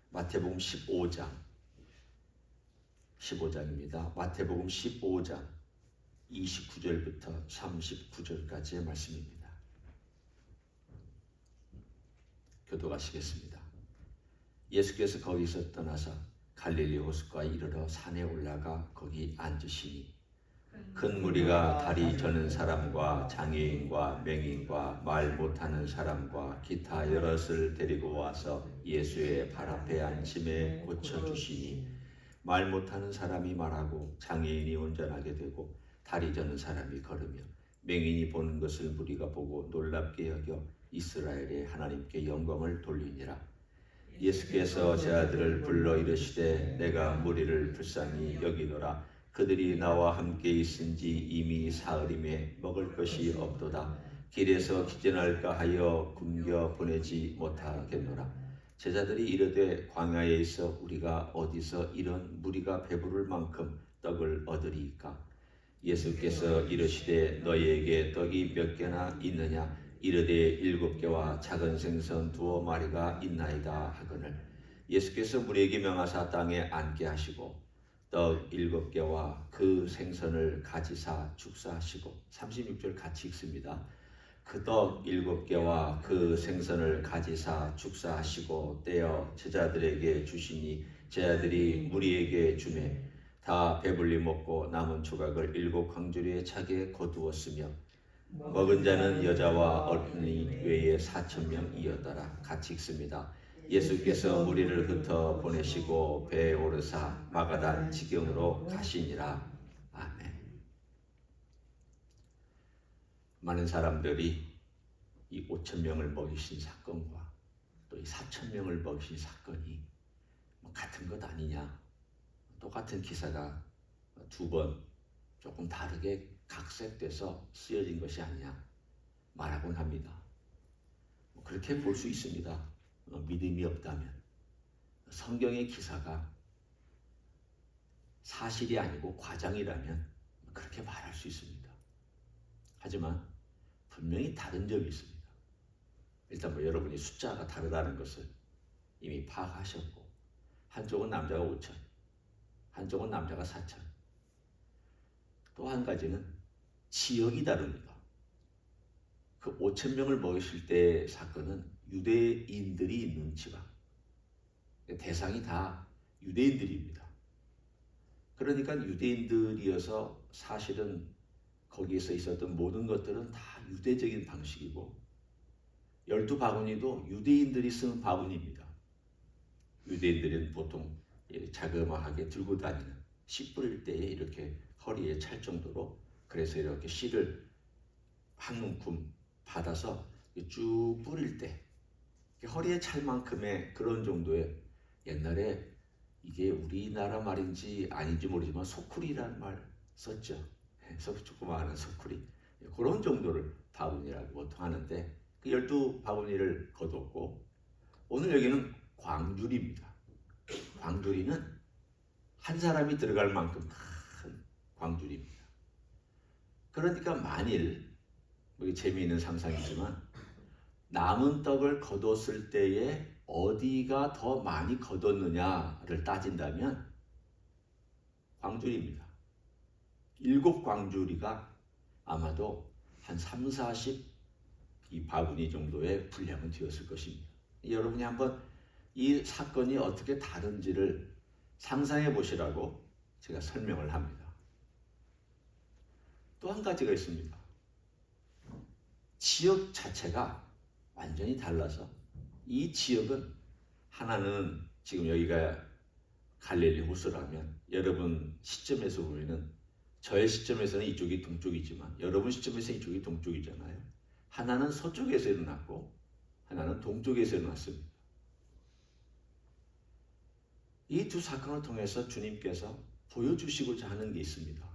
마태복음 15장입니다. 마태복음 15장 29절부터 39절까지의 말씀입니다. 교독하시겠습니다. 예수께서 거기서 떠나서 갈릴리 호숫가에 이르러 산에 올라가 거기 앉으시니 큰 무리가 다리 저는 사람과 장애인과 맹인과 말 못하는 사람과 기타 여럿을 데리고 와서 예수의 발 앞에 앉힘에 고쳐주시니 말 못하는 사람이 말하고 장애인이 운전하게 되고 다리 저는 사람이 걸으며 맹인이 보는 것을 무리가 보고 놀랍게 여겨 이스라엘의 하나님께 영광을 돌리니라. 예수께서 제 아들을 불러 이르시되 내가 무리를 불쌍히 여기노라. 그들이 나와 함께 있은지 이미 사흘임에 먹을 것이 없도다. 길에서 기전할까 하여 굶겨 보내지 못하겠노라. 제자들이 이르되 광야에 있어 우리가 어디서 이런 무리가 배부를 만큼 떡을 얻으리이까? 예수께서 이르시되 너희에게 떡이 몇 개나 있느냐? 이르되 7개와 작은 생선 2마리가 있나이다 하거늘. 예수께서 무리에게 명하사 땅에 앉게 하시고 떡 7개와 그 생선을 가지사 축사하시고 36절 같이 읽습니다. 그 떡 7개와 그 생선을 가지사 축사하시고 떼어 제자들에게 주시니 제자들이 무리에게 주매 다 배불리 먹고 남은 조각을 7광주리에 차게 거두었으며 먹은 자는 여자와 어린이 외에 4,000명이었더라. 같이 읽습니다. 예수께서 무리를 흩어 보내시고 배에 오르사 마가단 지경으로 가시니라. 아멘. 많은 사람들이 이 5,000명을 먹이신 사건과 또 이 4,000명을 먹이신 사건이 같은 것 아니냐, 똑같은 기사가 2번 조금 다르게 각색돼서 쓰여진 것이 아니냐 말하곤 합니다. 그렇게 볼 수 있습니다. 믿음이 없다면 성경의 기사가 사실이 아니고 과장이라면 그렇게 말할 수 있습니다. 하지만 분명히 다른 점이 있습니다. 일단 여러분이 숫자가 다르다는 것을 이미 파악하셨고, 한쪽은 남자가 5,000, 한쪽은 남자가 4,000. 또 한 가지는 지역이 다릅니다. 그 5,000명을 먹이실 때 사건은 유대인들이 있는 지방, 대상이 다 유대인들입니다. 그러니까 유대인들이어서 사실은 거기에서 있었던 모든 것들은 다 유대적인 방식이고 12바구니도 유대인들이 쓰는 바구니입니다. 유대인들은 보통 자그마하게 들고 다니는 씨 뿌릴 때에 이렇게 허리에 찰 정도로, 그래서 이렇게 씨를 한 움큼 받아서 쭉 뿌릴 때 허리에 찰 만큼의 그런 정도의, 옛날에 이게 우리나라 말인지 아닌지 모르지만 소쿠리라는 말 썼죠. 조그마한 소쿠리, 그런 정도를 바구니라고 보통 하는데 그 12바구니를 거뒀고, 오늘 여기는 광주리입니다. 광주리는 한 사람이 들어갈 만큼 큰 광주리입니다. 그러니까 만일, 재미있는 상상이지만 남은 떡을 거뒀을 때에 어디가 더 많이 거뒀느냐를 따진다면 광주리입니다. 7광주리가 아마도 한 3, 40 이 바구니 정도의 분량은 되었을 것입니다. 여러분이 한번 이 사건이 어떻게 다른지를 상상해 보시라고 제가 설명을 합니다. 또 한 가지가 있습니다. 지역 자체가 완전히 달라서 이 지역은, 하나는 지금 여기가 갈릴리 호수라면 여러분 시점에서 보면은, 저의 시점에서는 이쪽이 동쪽이지만 여러분 시점에서 이쪽이 동쪽이잖아요. 하나는 서쪽에서 일어났고 하나는 동쪽에서 일어났습니다. 이 두 사건을 통해서 주님께서 보여주시고자 하는 게 있습니다.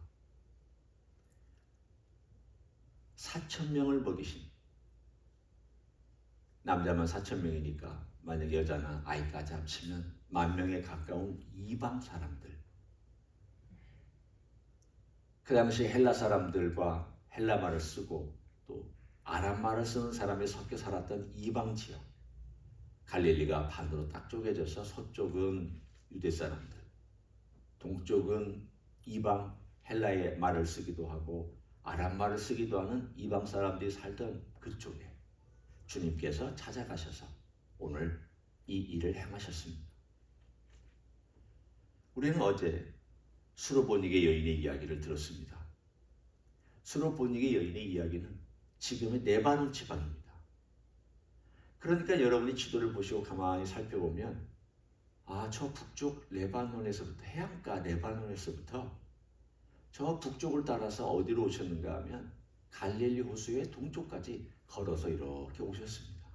4,000명을 먹이신, 남자만 4,000명이니까 만약 여자나 아이까지 합치면 10,000명에 가까운 이방 사람들, 그 당시 헬라 사람들과 헬라말을 쓰고 또 아람말을 쓰는 사람이 섞여 살았던 이방 지역, 갈릴리가 반으로 딱 쪼개져서 서쪽은 유대 사람들, 동쪽은 이방 헬라의 말을 쓰기도 하고 아람 말을 쓰기도 하는 이방 사람들이 살던 그쪽에 주님께서 찾아가셔서 오늘 이 일을 행하셨습니다. 우리는 어제 수로보니게 여인의 이야기를 들었습니다. 수로보니게 여인의 이야기는 지금의 레바논 지방입니다. 그러니까 여러분이 지도를 보시고 가만히 살펴보면 저 북쪽 레바논에서부터 해안가 레바논에서부터 저 북쪽을 따라서 어디로 오셨는가 하면 갈릴리 호수의 동쪽까지 걸어서 이렇게 오셨습니다.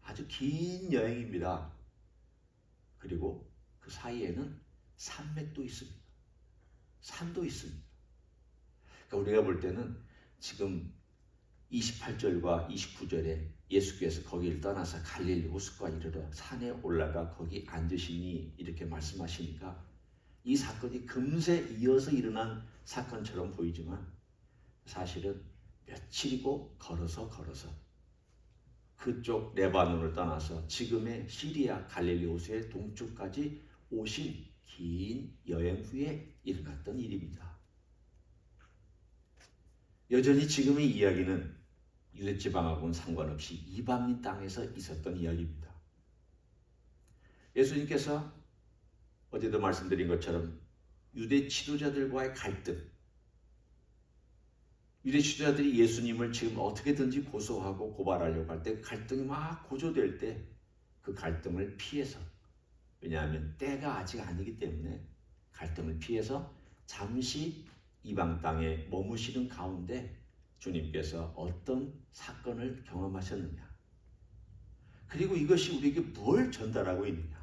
아주 긴 여행입니다. 그리고 그 사이에는 산맥도 있습니다. 산도 있습니다. 그러니까 우리가 볼 때는 지금 28절과 29절에 예수께서 거기를 떠나서 갈릴리 호수가 이르러 산에 올라가 거기 앉으시니 이렇게 말씀하시니까 이 사건이 금세 이어서 일어난 사건처럼 보이지만 사실은 며칠이고 걸어서 그쪽 레바논을 떠나서 지금의 시리아 갈릴리 호수의 동쪽까지 오신 긴 여행 후에 일어났던 일입니다. 여전히 지금의 이야기는 유대지방하고는 상관없이 이방인 땅에서 있었던 이야기입니다. 예수님께서 어제도 말씀드린 것처럼 유대 지도자들과의 갈등, 유대 지도자들이 예수님을 지금 어떻게든지 고소하고 고발하려고 할 때 갈등이 막 고조될 때 그 갈등을 피해서, 왜냐하면 때가 아직 아니기 때문에 갈등을 피해서 잠시 이방 땅에 머무시는 가운데 주님께서 어떤 사건을 경험하셨느냐, 그리고 이것이 우리에게 뭘 전달하고 있느냐.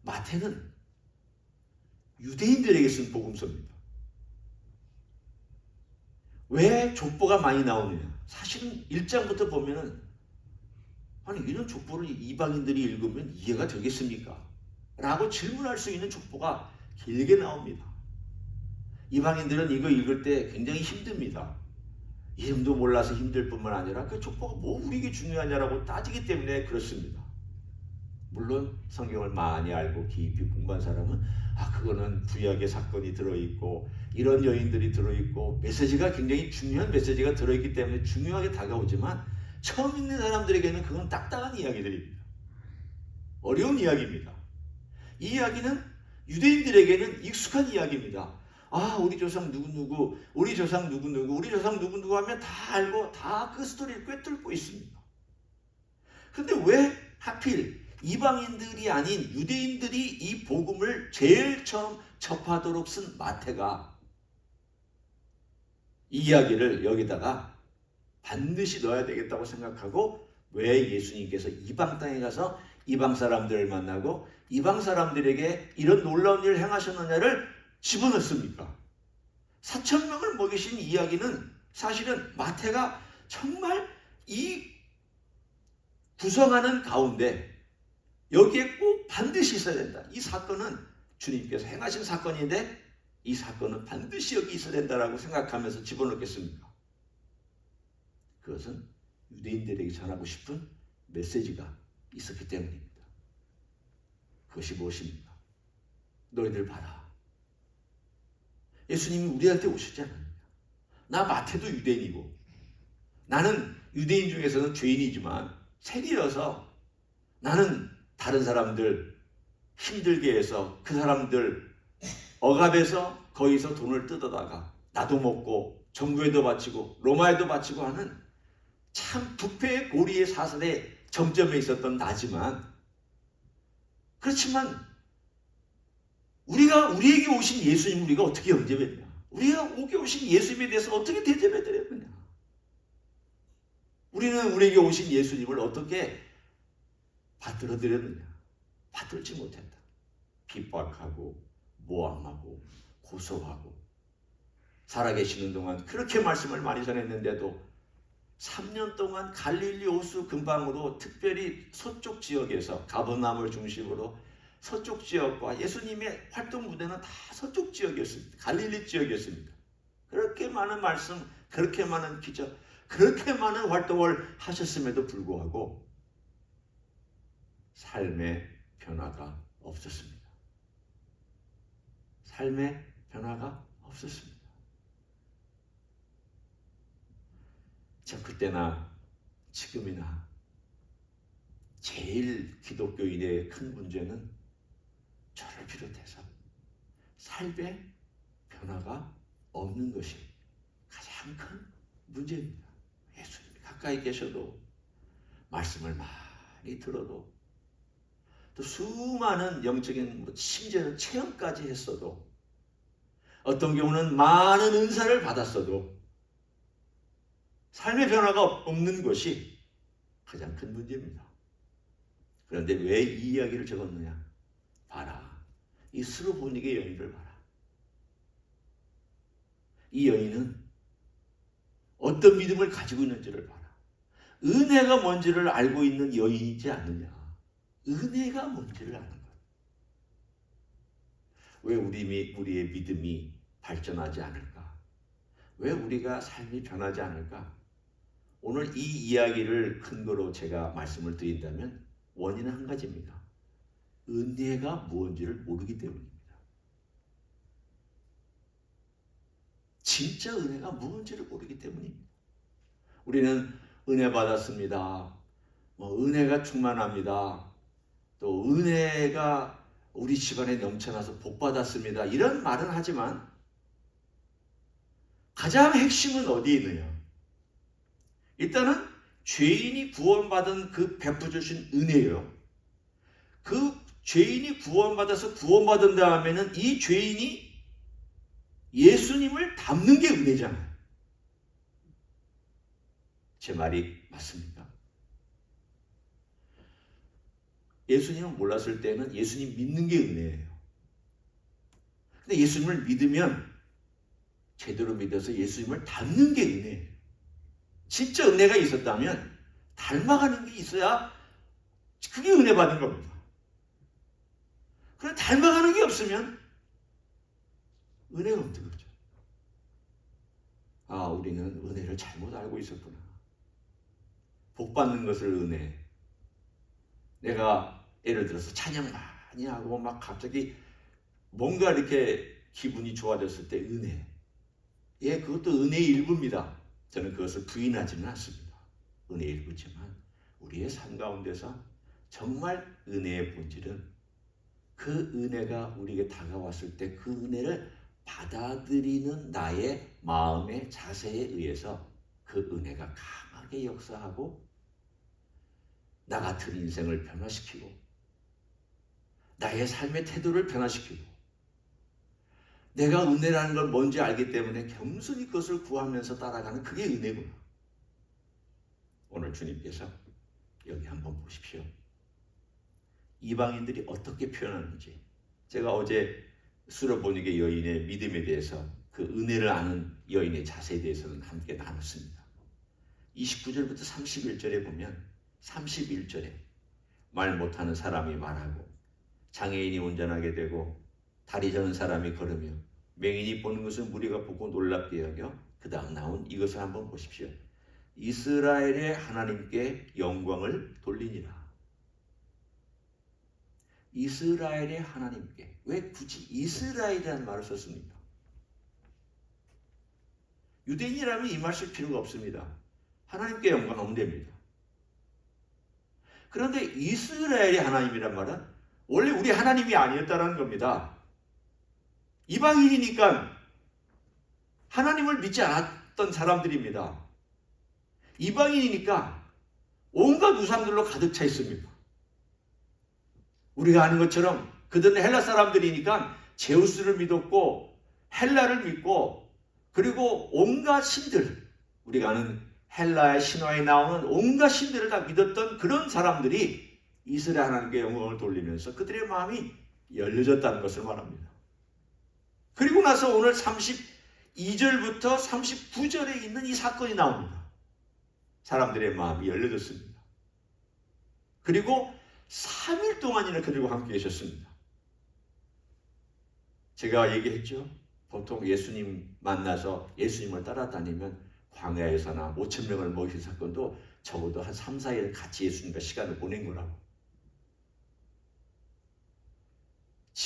마태는 유대인들에게 쓴 복음서입니다. 왜 족보가 많이 나오느냐? 사실은 1장부터 보면은 아니 이런 족보를 이방인들이 읽으면 이해가 되겠습니까? 라고 질문할 수 있는 족보가 길게 나옵니다. 이방인들은 이거 읽을 때 굉장히 힘듭니다. 이름도 몰라서 힘들 뿐만 아니라 그 족보가 뭐 우리에게 중요하냐라고 따지기 때문에 그렇습니다. 물론 성경을 많이 알고 깊이 공부한 사람은 그거는 구약의 사건이 들어있고 이런 여인들이 들어있고 메시지가 굉장히 중요한 메시지가 들어있기 때문에 중요하게 다가오지만 처음 읽는 사람들에게는 그건 딱딱한 이야기들입니다. 어려운 이야기입니다. 이 이야기는 유대인들에게는 익숙한 이야기입니다. 우리 조상 누구누구, 우리 조상 누구누구, 우리 조상 누구누구 하면 다 알고 다 그 스토리를 꿰뚫고 있습니다. 그런데 왜 하필 이방인들이 아닌 유대인들이 이 복음을 제일 처음 접하도록 쓴 마태가 이 이야기를 여기다가 반드시 넣어야 되겠다고 생각하고 왜 예수님께서 이방 땅에 가서 이방 사람들을 만나고 이방 사람들에게 이런 놀라운 일을 행하셨느냐를 집어넣습니까? 4,000명을 먹이신 이야기는 사실은 마태가 정말 이 구성하는 가운데 여기에 꼭 반드시 있어야 된다. 이 사건은 주님께서 행하신 사건인데 이 사건은 반드시 여기 있어야 된다라고 생각하면서 집어넣겠습니까? 그것은 유대인들에게 전하고 싶은 메시지가 있었기 때문입니다. 그것이 무엇입니까? 너희들 봐라. 예수님이 우리한테 오시지 않았느냐. 나 마태도 유대인이고 나는 유대인 중에서는 죄인이지만 세리여서 나는 다른 사람들 힘들게 해서 그 사람들 억압해서 거기서 돈을 뜯어다가 나도 먹고 정부에도 바치고 로마에도 바치고 하는 참 부패의 고리의 사슬의 정점에 있었던 나지만 그렇지만 우리에게 오신 예수님 우리가 어떻게 영접했냐? 우리가 오게 오신 예수님에 대해서 어떻게 대접해드렸느냐? 우리는 우리에게 오신 예수님을 어떻게 받들어드렸느냐? 받들지 못했다. 핍박하고 모함하고 고소하고 살아계시는 동안 그렇게 말씀을 많이 전했는데도 3년 동안 갈릴리 호수 근방으로 특별히 서쪽 지역에서 가버나움을 중심으로 서쪽 지역과 예수님의 활동 무대는 다 서쪽 지역이었습니다. 갈릴리 지역이었습니다. 그렇게 많은 말씀, 그렇게 많은 기적, 그렇게 많은 활동을 하셨음에도 불구하고 삶의 변화가 없었습니다. 삶의 변화가 없었습니다. 저 그때나 지금이나 제일 기독교인의 큰 문제는 저를 비롯해서 삶의 변화가 없는 것이 가장 큰 문제입니다. 예수님이 가까이 계셔도 말씀을 많이 들어도 또 수많은 영적인 심지어는 체험까지 했어도 어떤 경우는 많은 은사를 받았어도 삶의 변화가 없는 것이 가장 큰 문제입니다. 그런데 왜 이 이야기를 적었느냐? 봐라. 이 스로보닉의 여인을 봐라. 이 여인은 어떤 믿음을 가지고 있는지를 봐라. 은혜가 뭔지를 알고 있는 여인이지 않느냐. 은혜가 뭔지를 아는 것. 왜 우리의 믿음이 발전하지 않을까? 왜 우리가 삶이 변하지 않을까? 오늘 이 이야기를 근거로 제가 말씀을 드린다면 원인은 한 가지입니다. 은혜가 무엇인지를 모르기 때문입니다. 진짜 은혜가 무엇인지를 모르기 때문입니다. 우리는 은혜 받았습니다. 은혜가 충만합니다. 또 은혜가 우리 집안에 넘쳐나서 복 받았습니다. 이런 말은 하지만 가장 핵심은 어디에 있느냐? 일단은 죄인이 구원받은 그 베풀어 주신 은혜예요. 그 죄인이 구원받아서 구원받은 다음에는 이 죄인이 예수님을 닮는 게 은혜잖아요. 제 말이 맞습니까? 예수님을 몰랐을 때는 예수님 믿는 게 은혜예요. 근데 예수님을 믿으면 제대로 믿어서 예수님을 닮는 게 은혜예요. 진짜 은혜가 있었다면 닮아가는 게 있어야 그게 은혜 받은 겁니다. 그런데 닮아가는 게 없으면 은혜가 없는 거죠. 아, 우리는 은혜를 잘못 알고 있었구나. 복 받는 것을 은혜. 내가 예를 들어서 찬양 많이 하고 막 갑자기 뭔가 이렇게 기분이 좋아졌을 때 은혜. 예, 그것도 은혜의 일부입니다. 저는 그것을 부인하지는 않습니다. 은혜의 일부지만 우리의 삶 가운데서 정말 은혜의 본질은 그 은혜가 우리에게 다가왔을 때 그 은혜를 받아들이는 나의 마음의 자세에 의해서 그 은혜가 강하게 역사하고 나 같은 인생을 변화시키고 나의 삶의 태도를 변화시키고 내가 은혜라는 걸 뭔지 알기 때문에 겸손히 그것을 구하면서 따라가는 그게 은혜구나. 오늘 주님께서 여기 한번 보십시오. 이방인들이 어떻게 표현하는지. 제가 어제 스로보닉의 여인의 믿음에 대해서 그 은혜를 아는 여인의 자세에 대해서는 함께 나눴습니다. 29절부터 31절에 보면 31절에 말 못하는 사람이 말하고 장애인이 운전하게 되고 다리 저는 사람이 걸으며 맹인이 보는 것을 무리가 보고 놀랍게 여겨 그 다음 나온 이것을 한번 보십시오. 이스라엘의 하나님께 영광을 돌리니라. 이스라엘의 하나님께. 왜 굳이 이스라엘이라는 말을 썼습니까? 유대인이라면 이 말 쓸 필요가 없습니다. 하나님께 영광하면 됩니다. 그런데 이스라엘의 하나님이란 말은 원래 우리 하나님이 아니었다는 겁니다. 이방인이니까 하나님을 믿지 않았던 사람들입니다. 이방인이니까 온갖 우상들로 가득 차 있습니다. 우리가 아는 것처럼 그들은 헬라 사람들이니까 제우스를 믿었고 헬라를 믿고 그리고 온갖 신들, 우리가 아는 헬라의 신화에 나오는 온갖 신들을 다 믿었던 그런 사람들이 이스라엘 하나님께 영광을 돌리면서 그들의 마음이 열려졌다는 것을 말합니다. 그리고 나서 오늘 32절부터 39절에 있는 이 사건이 나옵니다. 사람들의 마음이 열려졌습니다. 그리고 3일 동안이나 그들과 함께 계셨습니다. 제가 얘기했죠. 보통 예수님 만나서 예수님을 따라다니면 광야에서나 5,000명을 먹이신 사건도 적어도 한 3, 4일 같이 예수님과 시간을 보낸 거라고.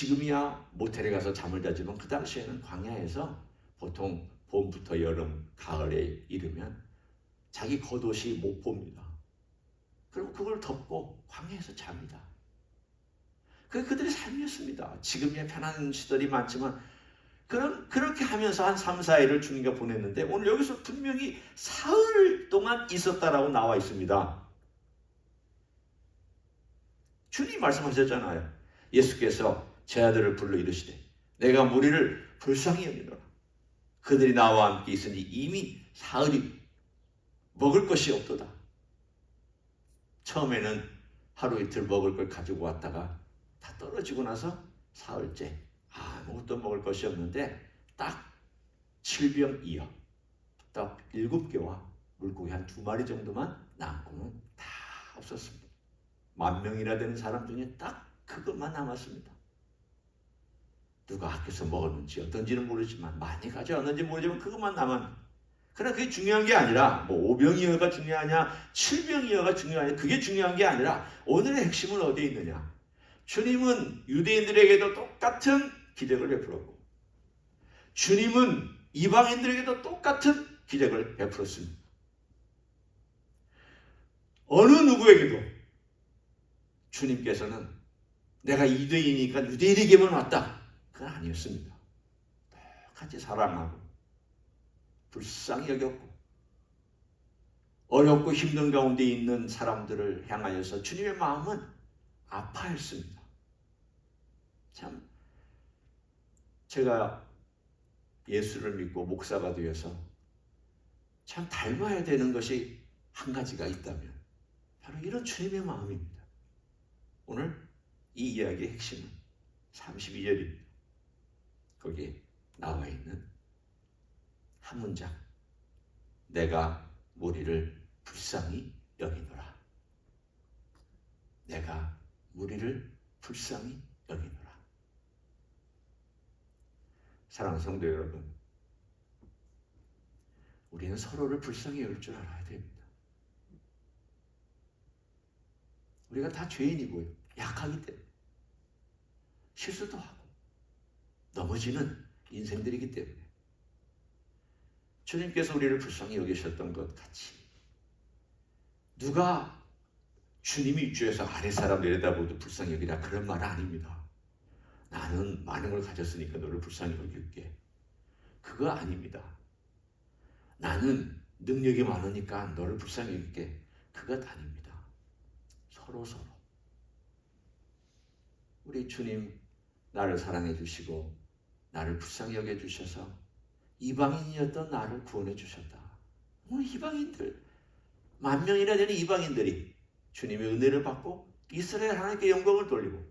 지금이야 모텔에 가서 잠을 자지만 그 당시에는 광야에서 보통 봄부터 여름, 가을에 이르면 자기 겉옷이 못 봅니다. 그럼 그걸 덮고 광야에서 잡니다. 그게 그들의 삶이었습니다. 지금이야 편한 시절이 많지만 그렇게 하면서 한 3, 4일을 주님과 보냈는데 오늘 여기서 분명히 사흘 동안 있었다라고 나와 있습니다. 주님이 말씀하셨잖아요. 예수께서 제 아들을 불러 이르시되 내가 무리를 불쌍히 여기노라. 그들이 나와 함께 있으니 이미 사흘이 먹을 것이 없도다. 처음에는 하루 이틀 먹을 걸 가지고 왔다가 다 떨어지고 나서 사흘째 아무것도 먹을 것이 없는데 딱 7병 2여 딱 7개와 물고기 한 2마리 정도만 남고는 다 없었습니다. 10,000명이나 되는 사람 중에 딱 그것만 남았습니다. 누가 아껴서 먹었는지 어떤지는 모르지만 많이 가져왔는지 모르지만 그것만 남았는데 그러나 그게 중요한 게 아니라 뭐 5병이어가 중요하냐 7병이어가 중요하냐 그게 중요한 게 아니라 오늘의 핵심은 어디에 있느냐. 주님은 유대인들에게도 똑같은 기적을 베풀었고 주님은 이방인들에게도 똑같은 기적을 베풀었습니다. 어느 누구에게도 주님께서는 내가 유대인이니까 유대인에게만 왔다. 그건 아니었습니다. 똑같이 사랑하고 불쌍히 여겼고 어렵고 힘든 가운데 있는 사람들을 향하여서 주님의 마음은 아파했습니다. 참 제가 예수를 믿고 목사가 되어서 참 닮아야 되는 것이 한 가지가 있다면 바로 이런 주님의 마음입니다. 오늘 이 이야기의 핵심은 32절입니다. 거기에 나와 있는 한 문장. 내가 무리를 불쌍히 여기노라. 내가 무리를 불쌍히 여기노라. 사랑하는 성도 여러분, 우리는 서로를 불쌍히 여길 줄 알아야 됩니다. 우리가 다 죄인이고요. 약하기 때문에 실수도 하고 넘어지는 인생들이기 때문에 주님께서 우리를 불쌍히 여기셨던 것 같이 누가 주님이 위주에서 아래 사람 내려다보도 불쌍히 여기라 그런 말은 아닙니다. 나는 많은 걸 가졌으니까 너를 불쌍히 여길게. 그거 아닙니다. 나는 능력이 많으니까 너를 불쌍히 여길게. 그것 아닙니다. 서로 우리 주님 나를 사랑해 주시고 나를 불쌍히 여겨 주셔서 이방인이었던 나를 구원해 주셨다. 오늘 이방인들 10,000명이나 되는 이방인들이 주님의 은혜를 받고 이스라엘 하나님께 영광을 돌리고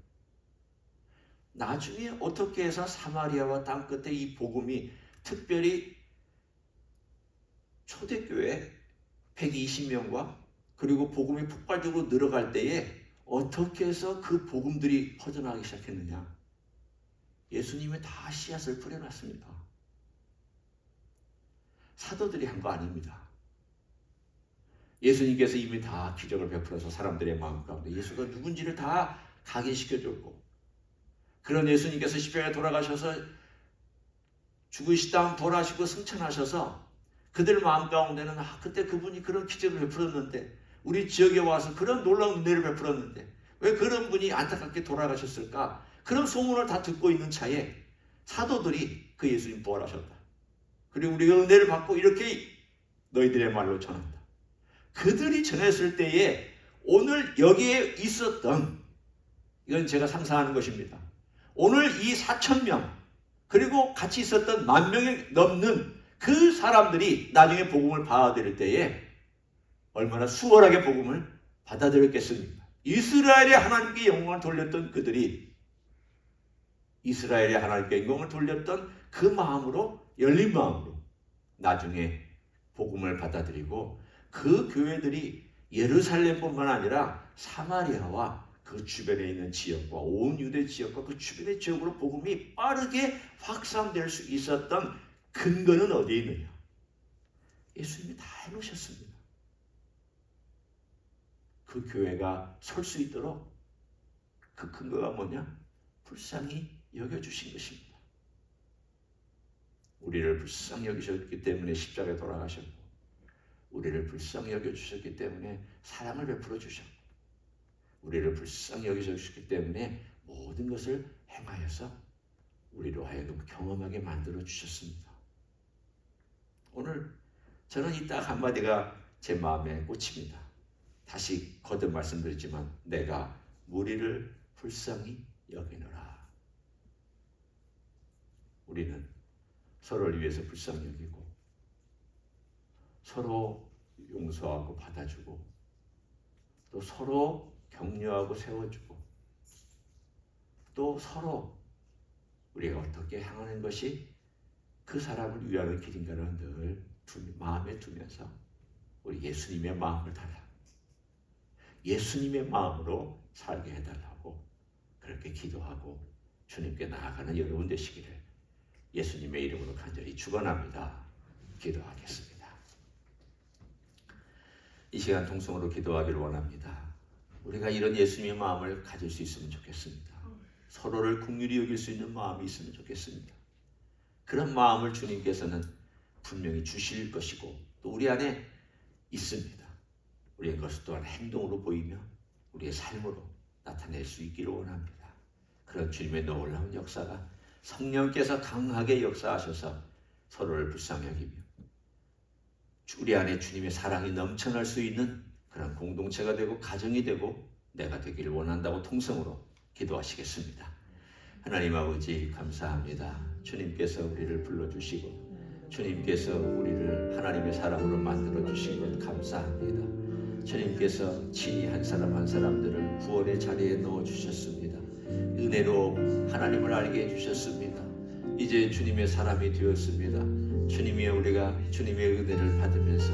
나중에 어떻게 해서 사마리아와 땅끝에 이 복음이 특별히 초대교회 120명과 그리고 복음이 폭발적으로 늘어갈 때에 어떻게 해서 그 복음들이 퍼져나가기 시작했느냐. 예수님이 다 씨앗을 뿌려놨습니다. 사도들이 한 거 아닙니다. 예수님께서 이미 다 기적을 베풀어서 사람들의 마음 가운데 예수가 누군지를 다 각인시켜줬고 그런 예수님께서 십자가에 돌아가셔서 죽으시다 돌아가시고 승천하셔서 그들 마음 가운데는 그때 그분이 그런 기적을 베풀었는데 우리 지역에 와서 그런 놀라운 은혜를 베풀었는데 왜 그런 분이 안타깝게 돌아가셨을까? 그런 소문을 다 듣고 있는 차에 사도들이 그 예수님 부활하셨다. 그리고 우리가 은혜를 받고 이렇게 너희들의 말로 전한다. 그들이 전했을 때에 오늘 여기에 있었던 이건 제가 상상하는 것입니다. 오늘 이 4,000명 그리고 같이 있었던 10,000명이 넘는 그 사람들이 나중에 복음을 받아들일 때에 얼마나 수월하게 복음을 받아들였겠습니까? 이스라엘의 하나님께 영광을 돌렸던 그들이 이스라엘의 하나님께 영광을 돌렸던 그 마음으로 열린 마음으로 나중에 복음을 받아들이고 그 교회들이 예루살렘뿐만 아니라 사마리아와 그 주변에 있는 지역과 온 유대 지역과 그 주변의 지역으로 복음이 빠르게 확산될 수 있었던 근거는 어디에 있느냐? 예수님이 다 해놓으셨습니다. 그 교회가 설 수 있도록 그 근거가 뭐냐? 불쌍히 여겨주신 것입니다. 우리를 불쌍히 여기셨기 때문에 십자가에 돌아가셨고, 우리를 불쌍히 여겨주셨기 때문에 사랑을 베풀어 주셨고, 우리를 불쌍히 여기셨기 때문에 모든 것을 행하여서 우리로 하여금 경험하게 만들어 주셨습니다. 오늘 저는 이 딱 한마디가 제 마음에 꽂힙니다. 다시 거듭 말씀드리지만 내가 무리를 불쌍히 여기노라. 우리는 서로를 위해서 불쌍히 여기고 서로 용서하고 받아주고 또 서로 격려하고 세워주고 또 서로 우리가 어떻게 행하는 것이 그 사람을 위하는 길인가를 늘 마음에 두면서 우리 예수님의 마음을 따라 예수님의 마음으로 살게 해달라고 그렇게 기도하고 주님께 나아가는 여러분 되시기를 예수님의 이름으로 간절히 축원합니다. 기도하겠습니다. 이 시간 통성으로 기도하기를 원합니다. 우리가 이런 예수님의 마음을 가질 수 있으면 좋겠습니다. 서로를 긍휼히 여길 수 있는 마음이 있으면 좋겠습니다. 그런 마음을 주님께서는 분명히 주실 것이고 또 우리 안에 있습니다. 우리의 것을 또한 행동으로 보이며 우리의 삶으로 나타낼 수 있기를 원합니다. 그런 주님의 놀라운 역사가 성령께서 강하게 역사하셔서 서로를 불쌍히 여기며 우리 안에 주님의 사랑이 넘쳐날 수 있는 그런 공동체가 되고 가정이 되고 내가 되기를 원한다고 통성으로 기도하시겠습니다. 하나님 아버지 감사합니다. 주님께서 우리를 불러주시고 주님께서 우리를 하나님의 사람으로 만들어주신 것 감사합니다. 주님께서 친히 한 사람 한 사람들을 구원의 자리에 넣어주셨습니다. 은혜로 하나님을 알게 해주셨습니다. 이제 주님의 사람이 되었습니다. 주님이 우리가 주님의 은혜를 받으면서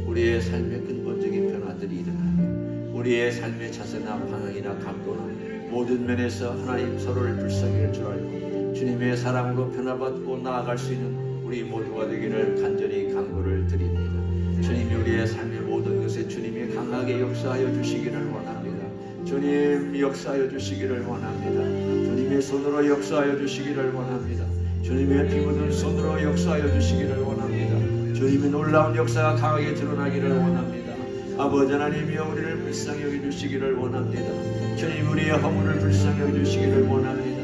우리의 삶의 근본적인 변화들이 일어나며 우리의 삶의 자세나 방향이나 감도나 모든 면에서 하나님 서로를 불쌍히 할 줄 알고 주님의 사랑으로 변화받고 나아갈 수 있는 우리 모두가 되기를 간절히 간구를 드립니다. 주님이 우리의 삶의 모든 것에 주님이 강하게 역사하여 주시기를 원합니다. 주님 역사하여 주시기를 원합니다. 주님의 손으로 역사하여 주시기를 원합니다. 주님의 피 묻은 손으로 역사하여 주시기를 원합니다. 주님의 놀라운 역사가 강하게 드러나기를 원합니다. 아버지 하나님이여 우리를 불쌍히 여겨주시기를 원합니다. 주님 우리의 허물을 불쌍히 여겨주시기를 원합니다.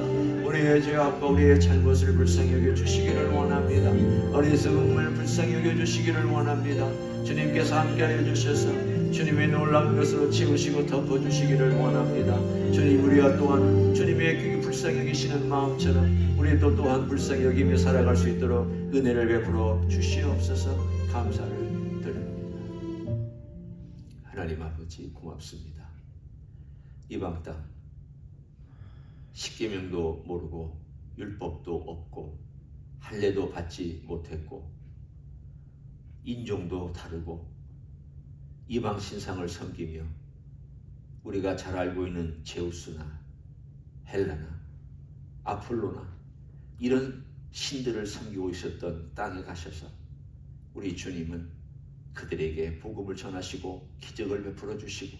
우리의 죄악과 우리의 잘못을 불쌍히 여겨주시기를 원합니다. 어리석음을 불쌍히 여겨주시기를 원합니다. 주님께서 함께하여 주셔서 주님의 놀라운 것으로 채우시고 덮어주시기를 원합니다. 주님 우리가 또한 주님의 그 불쌍히 여기시는 마음처럼 우리도 또한 불쌍히 여기며 살아갈 수 있도록 은혜를 베풀어 주시옵소서. 감사를 드립니다. 하나님 아버지 고맙습니다. 이방 땅 십계명도 모르고 율법도 없고 할례도 받지 못했고 인종도 다르고 이방 신상을 섬기며 우리가 잘 알고 있는 제우스나 헬라나 아폴로나 이런 신들을 섬기고 있었던 땅에 가셔서 우리 주님은 그들에게 복음을 전하시고 기적을 베풀어 주시고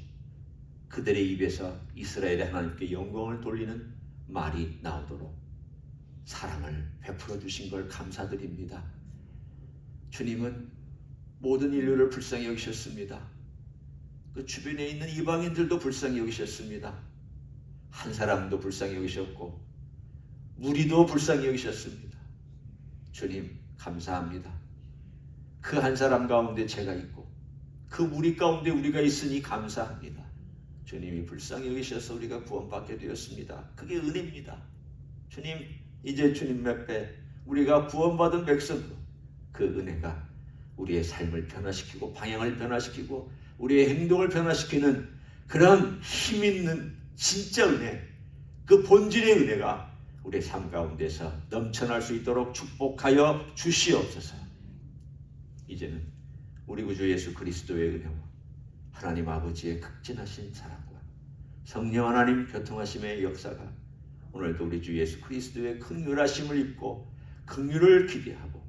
그들의 입에서 이스라엘의 하나님께 영광을 돌리는 말이 나오도록 사랑을 베풀어 주신 걸 감사드립니다. 주님은 모든 인류를 불쌍히 여기셨습니다. 그 주변에 있는 이방인들도 불쌍히 여기셨습니다. 한 사람도 불쌍히 여기셨고 무리도 불쌍히 여기셨습니다. 주님 감사합니다. 그 한 사람 가운데 제가 있고 그 무리 가운데 우리가 있으니 감사합니다. 주님이 불쌍히 여기셔서 우리가 구원받게 되었습니다. 그게 은혜입니다. 주님 이제 주님 몇 배 우리가 구원받은 백성으로 그 은혜가 우리의 삶을 변화시키고 방향을 변화시키고 우리의 행동을 변화시키는 그런 힘있는 진짜 은혜 그 본질의 은혜가 우리의 삶 가운데서 넘쳐날 수 있도록 축복하여 주시옵소서. 이제는 우리 구주 예수 그리스도의 은혜와 하나님 아버지의 극진하신 사랑과 성령 하나님 교통하심의 역사가 오늘도 우리 주 예수 그리스도의 긍휼하심을 입고 긍휼을 기대하고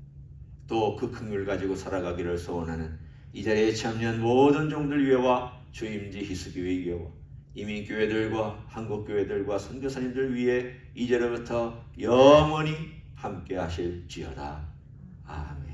또 그 긍휼 가지고 살아가기를 소원하는 이 자리에 참여한 모든 종들 위에와 주임지 히스기의 위에와 이민교회들과 한국교회들과 선교사님들 위해 이제로부터 영원히 함께 하실지어다. 아멘.